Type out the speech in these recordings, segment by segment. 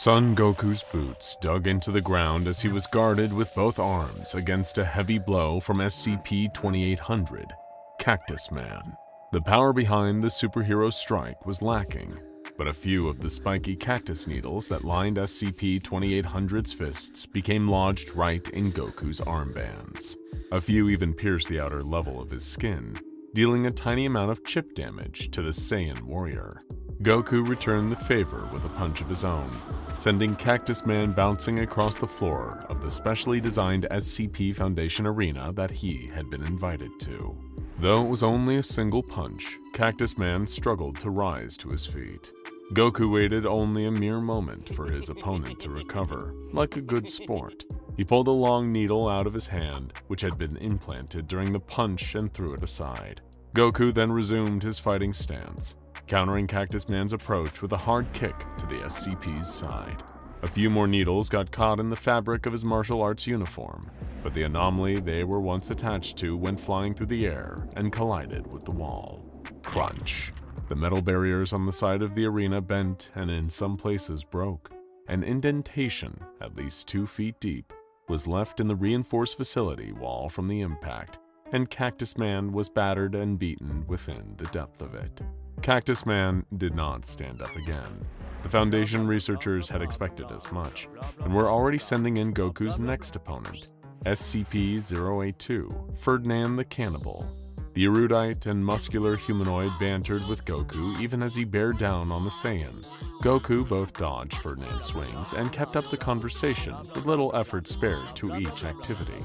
Son Goku's boots dug into the ground as he was guarded with both arms against a heavy blow from SCP-2800, Cactus Man. The power behind the superhero strike was lacking, but a few of the spiky cactus needles that lined SCP-2800's fists became lodged right in Goku's armbands. A few even pierced the outer level of his skin, dealing a tiny amount of chip damage to the Saiyan warrior. Goku returned the favor with a punch of his own, sending Cactus Man bouncing across the floor of the specially designed SCP Foundation arena that he had been invited to. Though it was only a single punch, Cactus Man struggled to rise to his feet. Goku waited only a mere moment for his opponent to recover. Like a good sport, he pulled a long needle out of his hand, which had been implanted during the punch, and threw it aside. Goku then resumed his fighting stance, countering Cactus Man's approach with a hard kick to the SCP's side. A few more needles got caught in the fabric of his martial arts uniform, but the anomaly they were once attached to went flying through the air and collided with the wall. Crunch! The metal barriers on the side of the arena bent and in some places broke. An indentation, at least 2 feet deep, was left in the reinforced facility wall from the impact, and Cactus Man was battered and beaten within the depth of it. Cactus Man did not stand up again. The Foundation researchers had expected as much, and were already sending in Goku's next opponent, SCP-082, Ferdinand the Cannibal. The erudite and muscular humanoid bantered with Goku even as he bared down on the Saiyan. Goku both dodged Ferdinand's swings and kept up the conversation with little effort spared to each activity.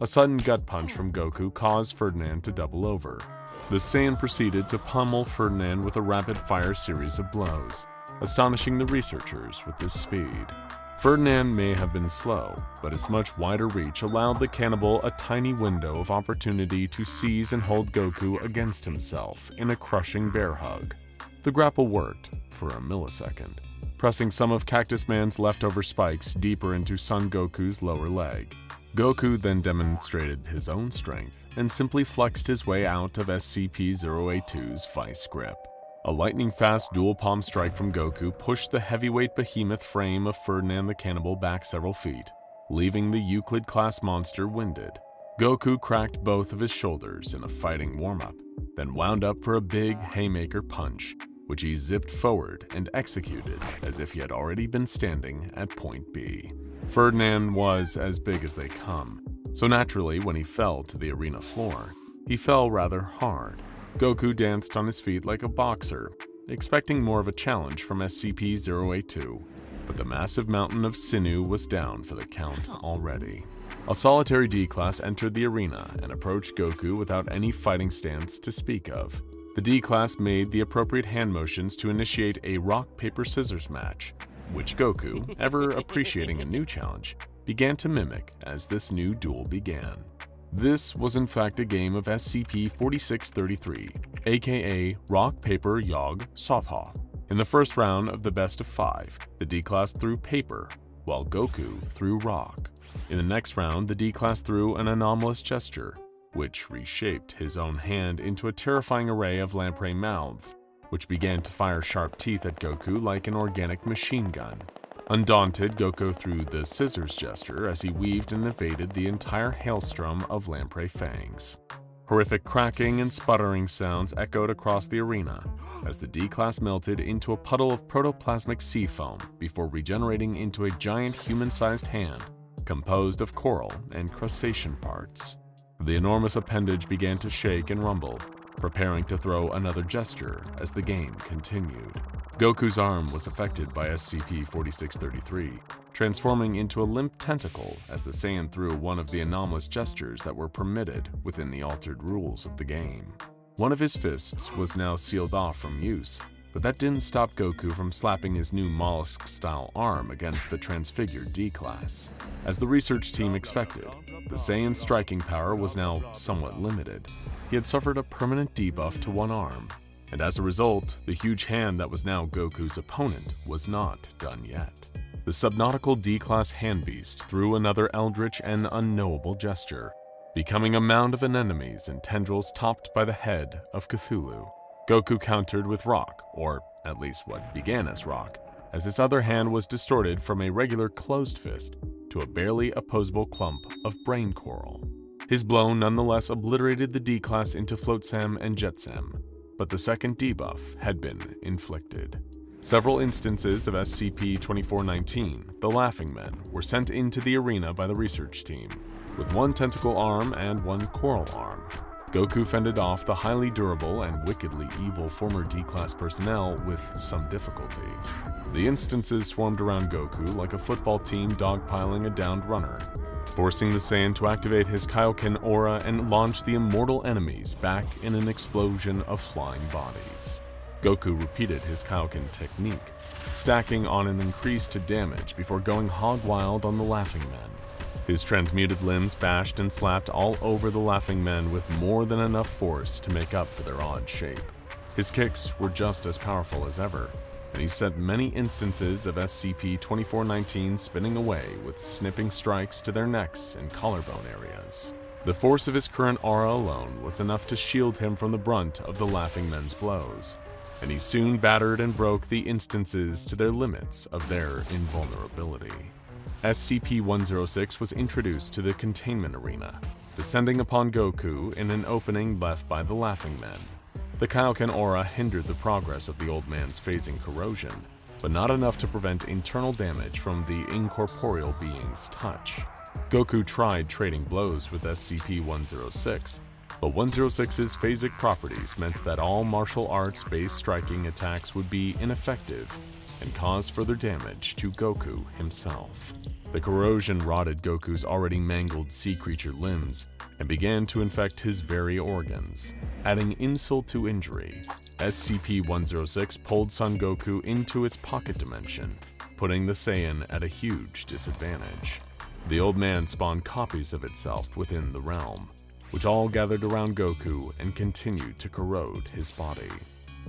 A sudden gut punch from Goku caused Ferdinand to double over. The Saiyan proceeded to pummel Ferdinand with a rapid-fire series of blows, astonishing the researchers with this speed. Ferdinand may have been slow, but his much wider reach allowed the cannibal a tiny window of opportunity to seize and hold Goku against himself in a crushing bear hug. The grapple worked for a millisecond, pressing some of Cactus Man's leftover spikes deeper into Son Goku's lower leg. Goku then demonstrated his own strength and simply flexed his way out of SCP-082's vice grip. A lightning-fast dual palm strike from Goku pushed the heavyweight behemoth frame of Ferdinand the Cannibal back several feet, leaving the Euclid-class monster winded. Goku cracked both of his shoulders in a fighting warm-up, then wound up for a big haymaker punch, which he zipped forward and executed as if he had already been standing at point B. Ferdinand was as big as they come, so naturally when he fell to the arena floor, he fell rather hard. Goku danced on his feet like a boxer, expecting more of a challenge from SCP-082, but the massive mountain of sinew was down for the count already. A solitary D-Class entered the arena and approached Goku without any fighting stance to speak of. The D-Class made the appropriate hand motions to initiate a rock-paper-scissors match, which Goku, ever appreciating a new challenge, began to mimic as this new duel began. This was in fact a game of SCP-4633, aka Rock, Paper, Yogg, Sothoth. In the first round of the best of 5, the D-Class threw paper, while Goku threw rock. In the next round, the D-Class threw an anomalous gesture, which reshaped his own hand into a terrifying array of lamprey mouths, which began to fire sharp teeth at Goku like an organic machine gun. Undaunted, Goku threw the scissors gesture as he weaved and evaded the entire hailstorm of lamprey fangs. Horrific cracking and sputtering sounds echoed across the arena as the D-Class melted into a puddle of protoplasmic sea foam before regenerating into a giant human-sized hand composed of coral and crustacean parts. The enormous appendage began to shake and rumble, preparing to throw another gesture as the game continued. Goku's arm was affected by SCP-4633, transforming into a limp tentacle as the Saiyan threw one of the anomalous gestures that were permitted within the altered rules of the game. One of his fists was now sealed off from use, but that didn't stop Goku from slapping his new mollusk-style arm against the transfigured D-Class. As the research team expected, the Saiyan's striking power was now somewhat limited. He had suffered a permanent debuff to one arm, and as a result, the huge hand that was now Goku's opponent was not done yet. The subnautical D-Class hand beast threw another eldritch and unknowable gesture, becoming a mound of anemones and tendrils topped by the head of Cthulhu. Goku countered with rock, or at least what began as rock, as his other hand was distorted from a regular closed fist to a barely opposable clump of brain coral. His blow nonetheless obliterated the D-Class into Flotsam and Jetsam, but the second debuff had been inflicted. Several instances of SCP-2419, the Laughing Men, were sent into the arena by the research team, with one tentacle arm and one coral arm. Goku fended off the highly durable and wickedly evil former D-Class personnel with some difficulty. The instances swarmed around Goku like a football team dogpiling a downed runner, forcing the Saiyan to activate his Kaioken aura and launch the immortal enemies back in an explosion of flying bodies. Goku repeated his Kaioken technique, stacking on an increase to damage before going hog wild on the Laughing Men. His transmuted limbs bashed and slapped all over the Laughing Men with more than enough force to make up for their odd shape. His kicks were just as powerful as ever, and he sent many instances of SCP-2419 spinning away with snipping strikes to their necks and collarbone areas. The force of his current aura alone was enough to shield him from the brunt of the Laughing Men's blows, and he soon battered and broke the instances to their limits of their invulnerability. SCP-106 was introduced to the containment arena, descending upon Goku in an opening left by the Laughing Men. The Kaioken aura hindered the progress of the old man's phasing corrosion, but not enough to prevent internal damage from the incorporeal being's touch. Goku tried trading blows with SCP-106, but 106's phasic properties meant that all martial arts-based striking attacks would be ineffective and cause further damage to Goku himself. The corrosion rotted Goku's already mangled sea creature limbs and began to infect his very organs. Adding insult to injury, SCP-106 pulled Son Goku into its pocket dimension, putting the Saiyan at a huge disadvantage. The old man spawned copies of itself within the realm, which all gathered around Goku and continued to corrode his body.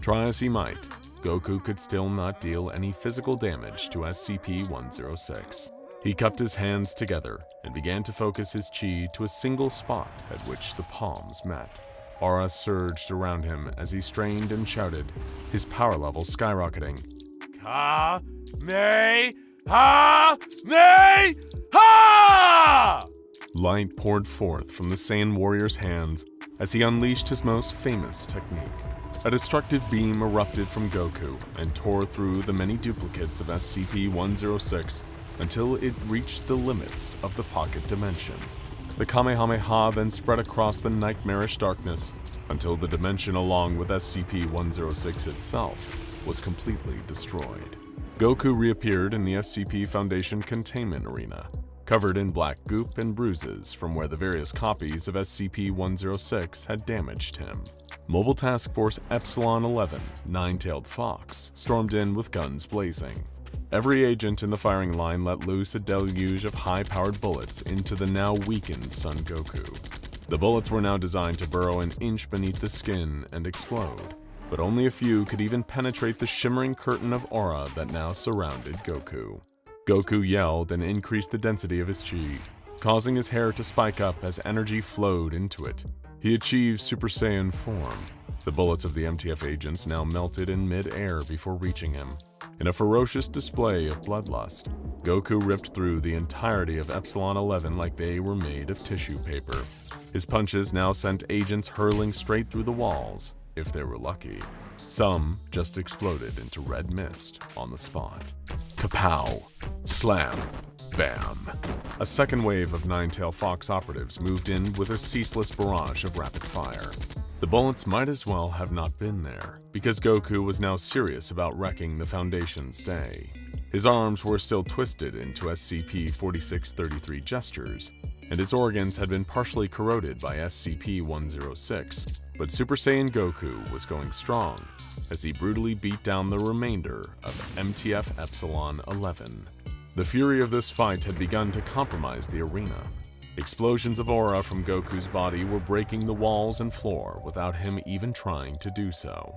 Try as he might, Goku could still not deal any physical damage to SCP-106. He cupped his hands together and began to focus his chi to a single spot at which the palms met. Aura surged around him as he strained and shouted, his power level skyrocketing. Ka-me-ha-me-ha! Light poured forth from the Saiyan warrior's hands as he unleashed his most famous technique. A destructive beam erupted from Goku and tore through the many duplicates of SCP-106 until it reached the limits of the pocket dimension. The Kamehameha then spread across the nightmarish darkness until the dimension along with SCP-106 itself was completely destroyed. Goku reappeared in the SCP Foundation containment arena, covered in black goop and bruises from where the various copies of SCP-106 had damaged him. Mobile Task Force Epsilon-11, Nine-Tailed Fox, stormed in with guns blazing. Every agent in the firing line let loose a deluge of high-powered bullets into the now weakened Son Goku. The bullets were now designed to burrow an inch beneath the skin and explode, but only a few could even penetrate the shimmering curtain of aura that now surrounded Goku. Goku yelled and increased the density of his chi, causing his hair to spike up as energy flowed into it. He achieved Super Saiyan form. The bullets of the MTF agents now melted in mid-air before reaching him. In a ferocious display of bloodlust, Goku ripped through the entirety of Epsilon-11 like they were made of tissue paper. His punches now sent agents hurling straight through the walls, if they were lucky. Some just exploded into red mist on the spot. Kapow! Slam! Bam! A second wave of Nine-Tailed Fox operatives moved in with a ceaseless barrage of rapid fire. The bullets might as well have not been there, because Goku was now serious about wrecking the Foundation's day. His arms were still twisted into SCP-4633 gestures, and his organs had been partially corroded by SCP-106, but Super Saiyan Goku was going strong as he brutally beat down the remainder of MTF Epsilon-11. The fury of this fight had begun to compromise the arena. Explosions of aura from Goku's body were breaking the walls and floor without him even trying to do so.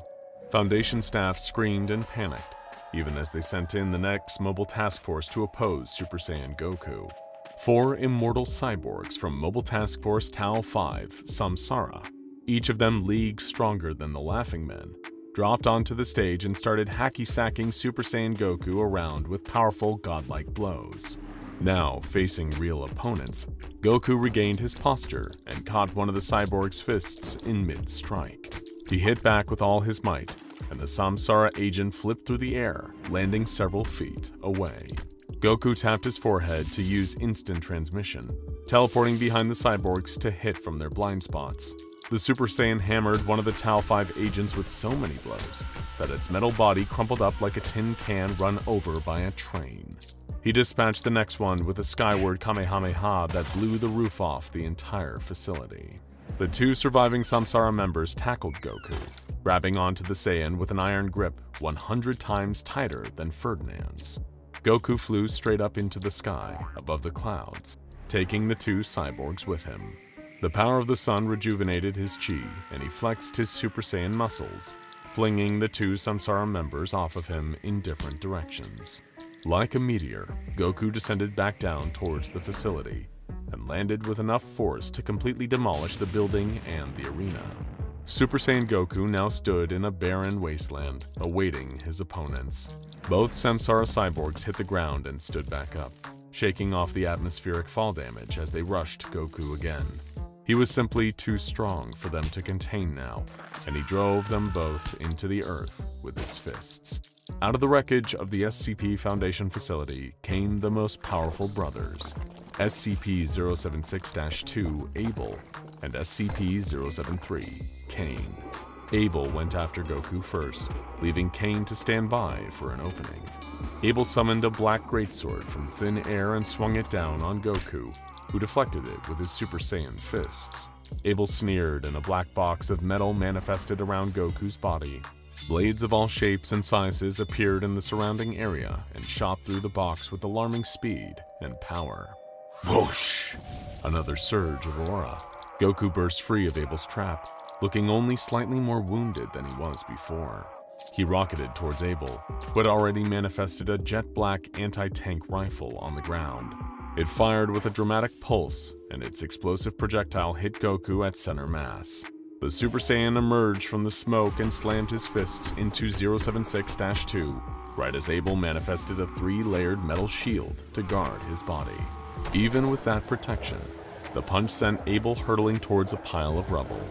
Foundation staff screamed and panicked, even as they sent in the next mobile task force to oppose Super Saiyan Goku. 4 immortal cyborgs from Mobile Task Force Tau 5, Samsara, each of them leagues stronger than the Laughing Men, dropped onto the stage and started hacky-sacking Super Saiyan Goku around with powerful godlike blows. Now, facing real opponents, Goku regained his posture and caught one of the cyborg's fists in mid-strike. He hit back with all his might, and the Samsara agent flipped through the air, landing several feet away. Goku tapped his forehead to use instant transmission, teleporting behind the cyborgs to hit from their blind spots. The Super Saiyan hammered one of the Tau 5 agents with so many blows that its metal body crumpled up like a tin can run over by a train. He dispatched the next one with a skyward Kamehameha that blew the roof off the entire facility. The two surviving Samsara members tackled Goku, grabbing onto the Saiyan with an iron grip 100 times tighter than Ferdinand's. Goku flew straight up into the sky, above the clouds, taking the two cyborgs with him. The power of the sun rejuvenated his chi, and he flexed his Super Saiyan muscles, flinging the two Samsara members off of him in different directions. Like a meteor, Goku descended back down towards the facility, and landed with enough force to completely demolish the building and the arena. Super Saiyan Goku now stood in a barren wasteland, awaiting his opponents. Both Samsara cyborgs hit the ground and stood back up, shaking off the atmospheric fall damage as they rushed Goku again. He was simply too strong for them to contain now, and he drove them both into the earth with his fists. Out of the wreckage of the SCP Foundation facility came the most powerful brothers, SCP-076-2 Abel and SCP-073 Cain. Abel went after Goku first, leaving Cain to stand by for an opening. Abel summoned a black greatsword from thin air and swung it down on Goku, who deflected it with his Super Saiyan fists. Abel sneered, and a black box of metal manifested around Goku's body. Blades of all shapes and sizes appeared in the surrounding area and shot through the box with alarming speed and power. Whoosh! Another surge of aura. Goku burst free of Abel's trap, looking only slightly more wounded than he was before. He rocketed towards Abel, who had already manifested a jet-black anti-tank rifle on the ground. It fired with a dramatic pulse, and its explosive projectile hit Goku at center mass. The Super Saiyan emerged from the smoke and slammed his fists into 076-2, right as Abel manifested a 3-layered metal shield to guard his body. Even with that protection, the punch sent Abel hurtling towards a pile of rubble.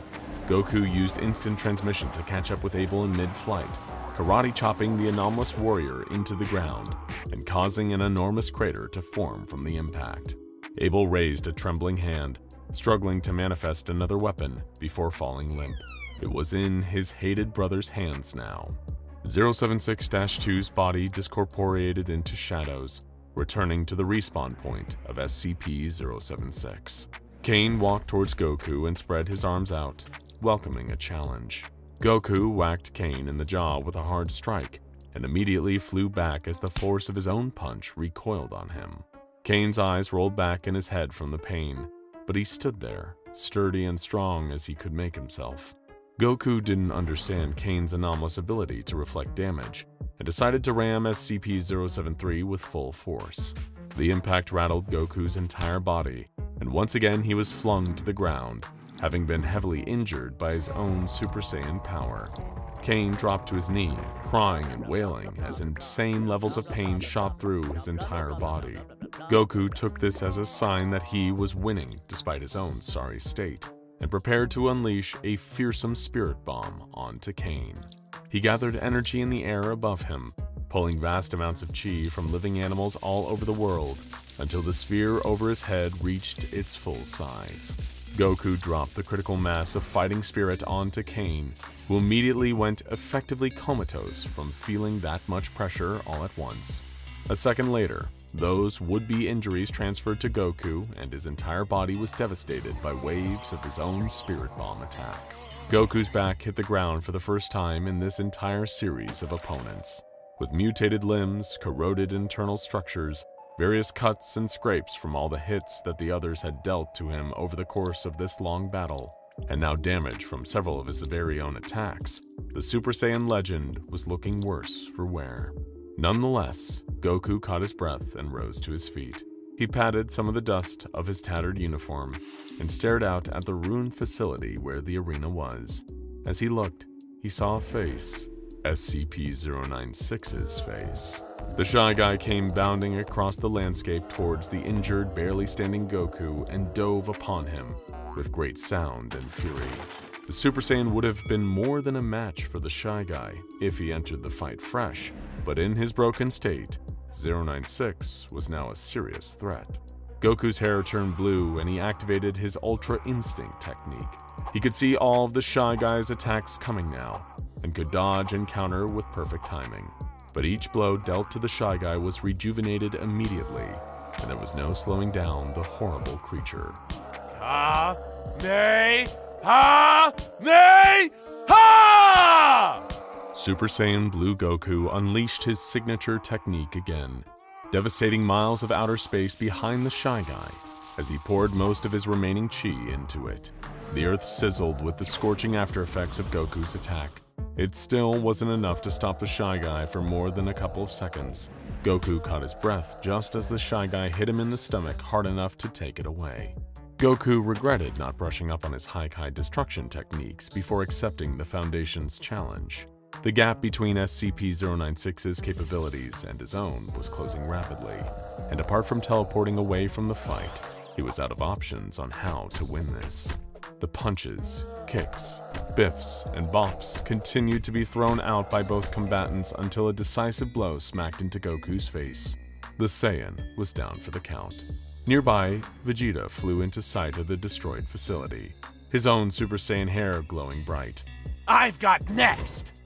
Goku used instant transmission to catch up with Abel in mid-flight, karate chopping the anomalous warrior into the ground and causing an enormous crater to form from the impact. Abel raised a trembling hand, struggling to manifest another weapon before falling limp. It was in his hated brother's hands now. 076-2's body discorporeated into shadows, returning to the respawn point of SCP-076. Cain walked towards Goku and spread his arms out, welcoming a challenge. Goku whacked Cain in the jaw with a hard strike and immediately flew back as the force of his own punch recoiled on him. Cain's eyes rolled back in his head from the pain, but he stood there, sturdy and strong as he could make himself. Goku didn't understand Cain's anomalous ability to reflect damage and decided to ram SCP-073 with full force. The impact rattled Goku's entire body, and once again he was flung to the ground, having been heavily injured by his own Super Saiyan power. Cain dropped to his knee, crying and wailing as insane levels of pain shot through his entire body. Goku took this as a sign that he was winning despite his own sorry state, and prepared to unleash a fearsome spirit bomb onto Cain. He gathered energy in the air above him, pulling vast amounts of chi from living animals all over the world until the sphere over his head reached its full size. Goku dropped the critical mass of fighting spirit onto Cain, who immediately went effectively comatose from feeling that much pressure all at once. A second later, those would-be injuries transferred to Goku, and his entire body was devastated by waves of his own spirit bomb attack. Goku's back hit the ground for the first time in this entire series of opponents. With mutated limbs, corroded internal structures, various cuts and scrapes from all the hits that the others had dealt to him over the course of this long battle, and now damage from several of his very own attacks, the Super Saiyan legend was looking worse for wear. Nonetheless, Goku caught his breath and rose to his feet. He patted some of the dust of his tattered uniform and stared out at the ruined facility where the arena was. As he looked, he saw a face SCP-096's face. The Shy Guy came bounding across the landscape towards the injured, barely standing Goku and dove upon him with great sound and fury. The Super Saiyan would have been more than a match for the Shy Guy if he entered the fight fresh, but in his broken state, 096 was now a serious threat. Goku's hair turned blue and he activated his Ultra Instinct technique. He could see all of the Shy Guy's attacks coming now, and could dodge and counter with perfect timing. But each blow dealt to the Shy Guy was rejuvenated immediately, and there was no slowing down the horrible creature. Super Saiyan Blue Goku unleashed his signature technique again, devastating miles of outer space behind the Shy Guy as he poured most of his remaining chi into it. The earth sizzled with the scorching aftereffects of Goku's attack. It still wasn't enough to stop the Shy Guy for more than a couple of seconds. Goku caught his breath just as the Shy Guy hit him in the stomach hard enough to take it away. Goku regretted not brushing up on his Haikai destruction techniques before accepting the Foundation's challenge. The gap between SCP-096's capabilities and his own was closing rapidly, and apart from teleporting away from the fight, he was out of options on how to win this. The punches, kicks, biffs, and bops continued to be thrown out by both combatants until a decisive blow smacked into Goku's face. The Saiyan was down for the count. Nearby, Vegeta flew into sight of the destroyed facility, his own Super Saiyan hair glowing bright. I've got next!